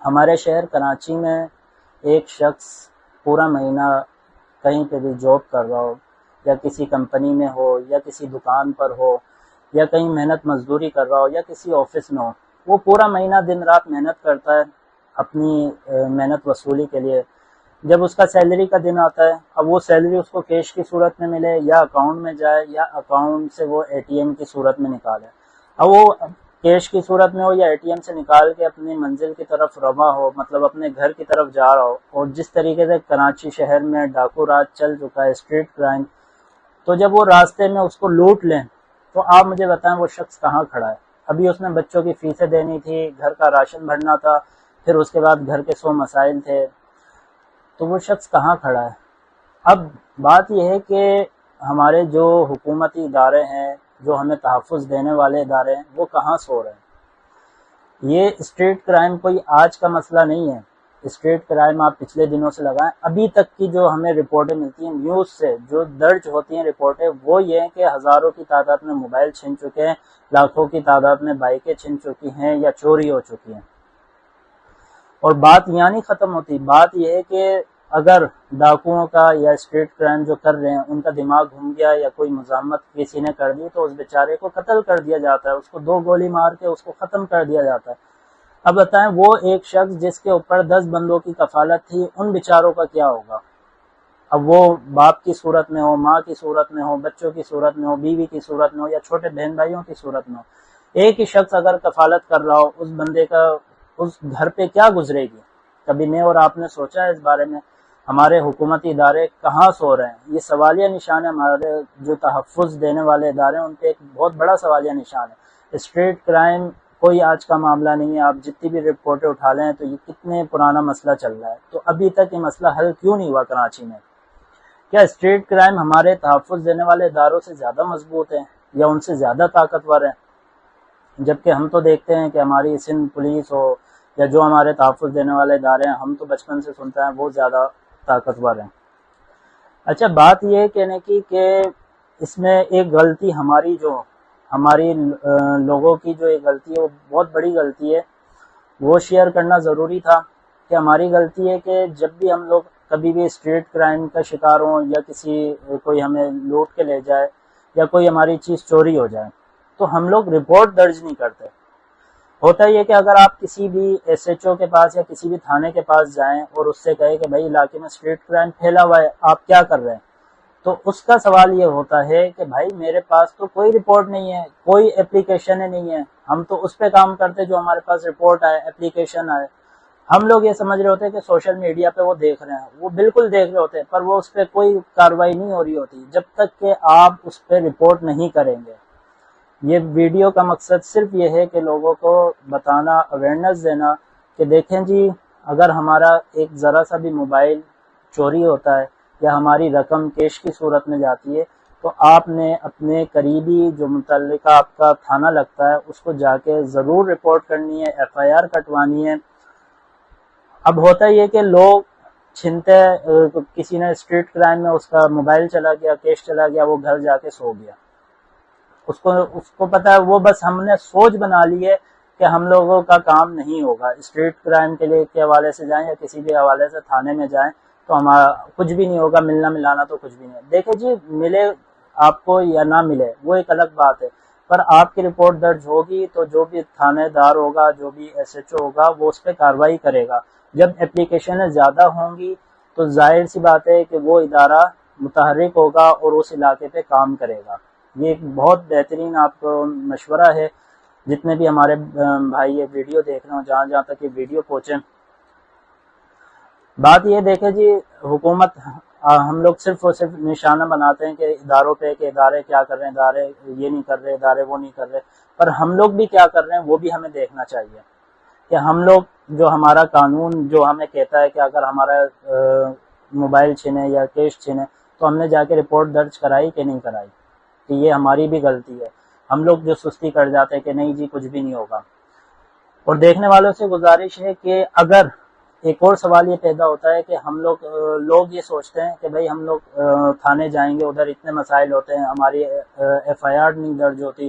ہمارے شہر کراچی میں ایک شخص پورا مہینہ کہیں پہ بھی جاب کر رہا ہو، یا کسی کمپنی میں ہو، یا کسی دکان پر ہو، یا کہیں محنت مزدوری کر رہا ہو، یا کسی آفس میں ہو، وہ پورا مہینہ دن رات محنت کرتا ہے اپنی محنت وصولی کے لیے۔ جب اس کا سیلری کا دن آتا ہے، اب وہ سیلری اس کو کیش کی صورت میں ملے یا اکاؤنٹ میں جائے، یا اکاؤنٹ سے وہ اے ٹی ایم کی صورت میں نکالے، اب وہ کیش کی صورت میں ہو یا اے ٹی ایم سے نکال کے اپنی منزل کی طرف رواں ہو، مطلب اپنے گھر کی طرف جا رہا ہو، اور جس طریقے سے کراچی شہر میں ڈاکو راج چل چکا ہے، اسٹریٹ کرائم، تو جب وہ راستے میں اس کو لوٹ لیں تو آپ مجھے بتائیں وہ شخص کہاں کھڑا ہے؟ ابھی اس نے بچوں کی فیسیں دینی تھی، گھر کا راشن بھرنا تھا، پھر اس کے بعد گھر کے 100 مسائل تھے، تو وہ شخص کہاں کھڑا ہے؟ اب بات یہ ہے کہ ہمارے جو حکومتی ادارے ہیں، جو ہمیں تحفظ دینے والے ادارے ہیں، وہ کہاں سو رہے ہیں؟ یہ اسٹریٹ کرائم کوئی آج کا مسئلہ نہیں ہے۔ اسٹریٹ کرائم آپ پچھلے دنوں سے لگائیں، ابھی تک کی جو ہمیں رپورٹیں ملتی ہیں نیوز سے، جو درج ہوتی ہیں رپورٹیں، وہ یہ ہیں کہ ہزاروں کی تعداد میں موبائل چھن چکے ہیں، لاکھوں کی تعداد میں بائکیں چھن چکی ہیں یا چوری ہو چکی ہیں۔ اور بات یہاں نہیں ختم ہوتی، بات یہ ہے کہ اگر ڈاکوؤں کا یا اسٹریٹ کرائم جو کر رہے ہیں ان کا دماغ گھوم گیا یا کوئی مزاحمت کسی نے کر دی تو اس بیچارے کو قتل کر دیا جاتا ہے، اس کو 2 گولی مار کے اس کو ختم کر دیا جاتا ہے۔ اب بتائیں وہ ایک شخص جس کے اوپر 10 بندوں کی کفالت تھی، ان بیچاروں کا کیا ہوگا؟ اب وہ باپ کی صورت میں ہو، ماں کی صورت میں ہو، بچوں کی صورت میں ہو، بیوی کی صورت میں ہو، یا چھوٹے بہن بھائیوں کی صورت میں ہو، ایک ہی شخص اگر کفالت کر رہا ہو، اس بندے کا اس گھر پہ کیا گزرے گی؟ کبھی میں اور آپ نے سوچا ہے اس بارے میں؟ ہمارے حکومتی ادارے کہاں سو رہے ہیں؟ یہ سوالیہ نشان ہے، ہمارے جو تحفظ دینے والے ادارے ہیں ان پہ ایک بہت بڑا سوالیہ نشان ہے۔ اسٹریٹ کرائم کوئی آج کا معاملہ نہیں ہے، آپ جتنی بھی رپورٹیں اٹھا لیں تو یہ کتنے پرانا مسئلہ چل رہا ہے، تو ابھی تک یہ مسئلہ حل کیوں نہیں ہوا کراچی میں؟ کیا اسٹریٹ کرائم ہمارے تحفظ دینے والے اداروں سے زیادہ مضبوط ہیں یا ان سے زیادہ طاقتور ہیں؟ جبکہ ہم تو دیکھتے ہیں کہ ہماری سندھ پولیس ہو یا جو ہمارے تحفظ دینے والے ادارے ہیں، ہم تو بچپن سے سنتے ہیں وہ زیادہ طاقتور ہیں۔ اچھا، بات یہ کہنے کی کہ اس میں ایک غلطی ہماری لوگوں کی جو ایک غلطی ہے وہ بہت بڑی غلطی ہے، وہ شیئر کرنا ضروری تھا کہ ہماری غلطی ہے کہ جب بھی ہم لوگ کبھی بھی اسٹریٹ کرائم کا شکار ہوں یا کوئی ہمیں لوٹ کے لے جائے یا کوئی ہماری چیز چوری ہو جائے تو ہم لوگ رپورٹ درج نہیں کرتے۔ ہوتا یہ کہ اگر آپ کسی بھی ایس ایچ او کے پاس یا کسی بھی تھانے کے پاس جائیں اور اس سے کہیں کہ بھائی علاقے میں اسٹریٹ کرائم پھیلا ہوا ہے، آپ کیا کر رہے ہیں، تو اس کا سوال یہ ہوتا ہے کہ بھائی میرے پاس تو کوئی رپورٹ نہیں ہے، کوئی اپلیکیشن نہیں ہے، ہم تو اس پہ کام کرتے جو ہمارے پاس رپورٹ آئے، اپلیکیشن آئے۔ ہم لوگ یہ سمجھ رہے ہوتے ہیں کہ سوشل میڈیا پہ وہ دیکھ رہے ہیں، وہ بالکل دیکھ رہے ہوتے ہیں، پر وہ اس پہ کوئی کارروائی نہیں ہو رہی ہوتی جب تک کہ آپ اس پہ رپورٹ نہیں کریں گے۔ یہ ویڈیو کا مقصد صرف یہ ہے کہ لوگوں کو بتانا، اویئرنیس دینا کہ دیکھیں جی، اگر ہمارا ایک ذرا سا بھی موبائل چوری ہوتا ہے یا ہماری رقم کیش کی صورت میں جاتی ہے تو آپ نے اپنے قریبی جو متعلقہ آپ کا تھانہ لگتا ہے اس کو جا کے ضرور رپورٹ کرنی ہے، ایف آئی آر کٹوانی ہے۔ اب ہوتا یہ کہ لوگ چھنتے، کسی نے اسٹریٹ کرائم میں اس کا موبائل چلا گیا، کیش چلا گیا، وہ گھر جا کے سو گیا، اس کو پتا ہے، وہ بس ہم نے سوچ بنا لی ہے کہ ہم لوگوں کا کام نہیں ہوگا، اسٹریٹ کرائم کے لیے کے حوالے سے جائیں یا کسی بھی حوالے سے تھانے میں جائیں تو ہمارا کچھ بھی نہیں ہوگا، ملنا ملانا تو کچھ بھی نہیں ہے۔ دیکھیں جی، ملے آپ کو یا نہ ملے وہ ایک الگ بات ہے، پر آپ کی رپورٹ درج ہوگی تو جو بھی تھانے دار ہوگا، جو بھی ایس ایچ او ہوگا، وہ اس پہ کارروائی کرے گا۔ جب اپلیکیشنیں زیادہ ہوں گی تو ظاہر سی بات ہے کہ وہ ادارہ متحرک ہوگا اور اس علاقے پہ کام کرے گا۔ یہ ایک بہت بہترین آپ کو مشورہ ہے، جتنے بھی ہمارے بھائی یہ ویڈیو دیکھ رہے ہوں، جہاں جہاں تک یہ ویڈیو پہنچے۔ بات یہ دیکھیں جی، حکومت، ہم لوگ صرف اور صرف نشانہ بناتے ہیں کہ اداروں پہ، کہ ادارے کیا کر رہے ہیں، ادارے یہ نہیں کر رہے، ادارے وہ نہیں کر رہے، پر ہم لوگ بھی کیا کر رہے ہیں وہ بھی ہمیں دیکھنا چاہیے کہ ہم لوگ جو ہمارا قانون جو ہمیں کہتا ہے کہ اگر ہمارا موبائل چھینے یا کیش چھینے تو ہم نے جا کے رپورٹ درج کرائی کہ نہیں کرائی، کہ یہ ہماری بھی غلطی ہے۔ ہم لوگ جو سستی کر جاتے ہیں کہ نہیں جی کچھ بھی نہیں ہوگا۔ اور دیکھنے والوں سے گزارش ہے کہ اگر ایک اور سوال یہ پیدا ہوتا ہے کہ ہم لوگ یہ سوچتے ہیں کہ بھائی ہم لوگ تھانے جائیں گے، ادھر اتنے مسائل ہوتے ہیں، ہماری ایف آئی آر نہیں درج ہوتی،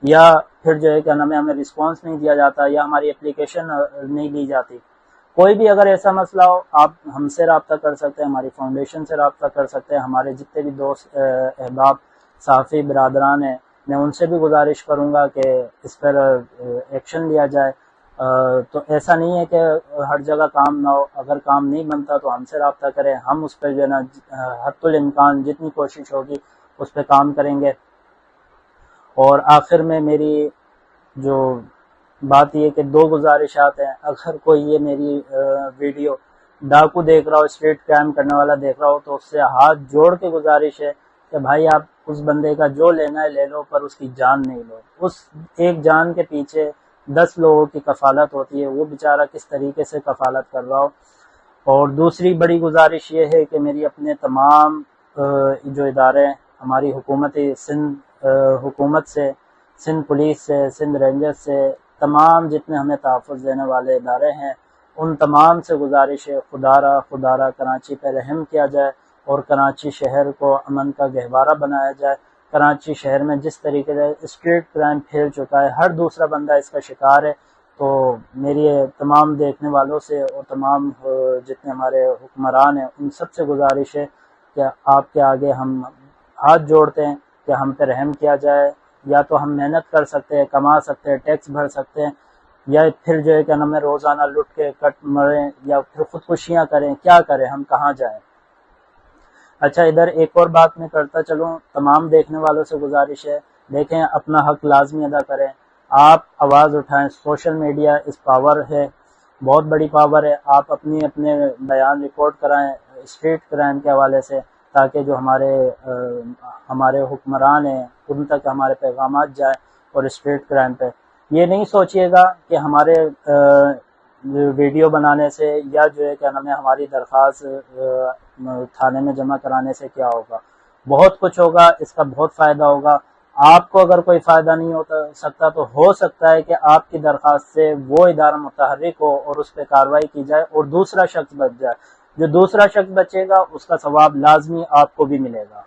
یا پھر جو ہے کہ ہمیں رسپانس نہیں دیا جاتا، یا ہماری اپلیکیشن نہیں لی جاتی۔ کوئی بھی اگر ایسا مسئلہ ہو آپ ہم سے رابطہ کر سکتے ہیں، ہماری فاؤنڈیشن سے رابطہ کر سکتے ہیں، ہمارے جتنے بھی دوست احباب صحافی برادران ہیں میں ان سے بھی گزارش کروں گا کہ اس پر ایکشن لیا جائے۔ تو ایسا نہیں ہے کہ ہر جگہ کام نہ ہو، اگر کام نہیں بنتا تو ہم سے رابطہ کریں، ہم اس پہ جو ہے نا حد الامکان جتنی کوشش ہوگی اس پہ کام کریں گے۔ اور آخر میں میری جو بات یہ کہ 2 گزارشات ہیں، اگر کوئی یہ میری ویڈیو ڈاکو دیکھ رہا ہو، اسٹریٹ کرائم کرنے والا دیکھ رہا ہو، تو اس سے ہاتھ جوڑ کے گزارش ہے کہ بھائی آپ اس بندے کا جو لینا ہے لے لو پر اس کی جان نہیں لو۔ اس ایک جان کے پیچھے 10 لوگوں کی کفالت ہوتی ہے، وہ بیچارہ کس طریقے سے کفالت کر رہا ہو۔ اور دوسری بڑی گزارش یہ ہے کہ میری اپنے تمام جو ادارے ہماری حکومت سے، سندھ پولیس سے، سندھ رینجرز سے، تمام جتنے ہمیں تحفظ دینے والے ادارے ہیں ان تمام سے گزارش ہے خدا را کراچی پہ رحم کیا جائے اور کراچی شہر کو امن کا گہوارہ بنایا جائے۔ کراچی شہر میں جس طریقے سے اسٹریٹ کرائم پھیل چکا ہے، ہر دوسرا بندہ اس کا شکار ہے۔ تو میری تمام دیکھنے والوں سے اور تمام جتنے ہمارے حکمران ہیں ان سب سے گزارش ہے کہ آپ کے آگے ہم ہاتھ جوڑتے ہیں کہ ہم پہ رحم کیا جائے۔ یا تو ہم محنت کر سکتے ہیں، کما سکتے ہیں، ٹیکس بھر سکتے ہیں، یا پھر جو ہے کہ ہمیں روزانہ لٹ کے کٹ مریں یا پھر خودکشیاں کریں، کیا کریں، ہم کہاں جائیں۔ اچھا ادھر ایک اور بات میں کرتا چلوں، تمام دیکھنے والوں سے گزارش ہے دیکھیں اپنا حق لازمی ادا کریں، آپ آواز اٹھائیں، سوشل میڈیا اس پاور ہے، بہت بڑی پاور ہے، آپ اپنے بیان ریکارڈ کرائیں اسٹریٹ کرائم کے حوالے سے، تاکہ جو ہمارے حکمران ہیں ان تک ہمارے پیغامات جائیں۔ اور اسٹریٹ کرائم پہ یہ نہیں سوچیے گا کہ ہمارے ویڈیو بنانے سے یا جو ہے کہ ہماری درخواست تھانے میں جمع کرانے سے کیا ہوگا، بہت کچھ ہوگا، اس کا بہت فائدہ ہوگا۔ آپ کو اگر کوئی فائدہ نہیں ہو سکتا تو ہو سکتا ہے کہ آپ کی درخواست سے وہ ادارہ متحرک ہو اور اس پہ کارروائی کی جائے اور دوسرا شخص بچ جائے۔ جو دوسرا شخص بچے گا اس کا ثواب لازمی آپ کو بھی ملے گا۔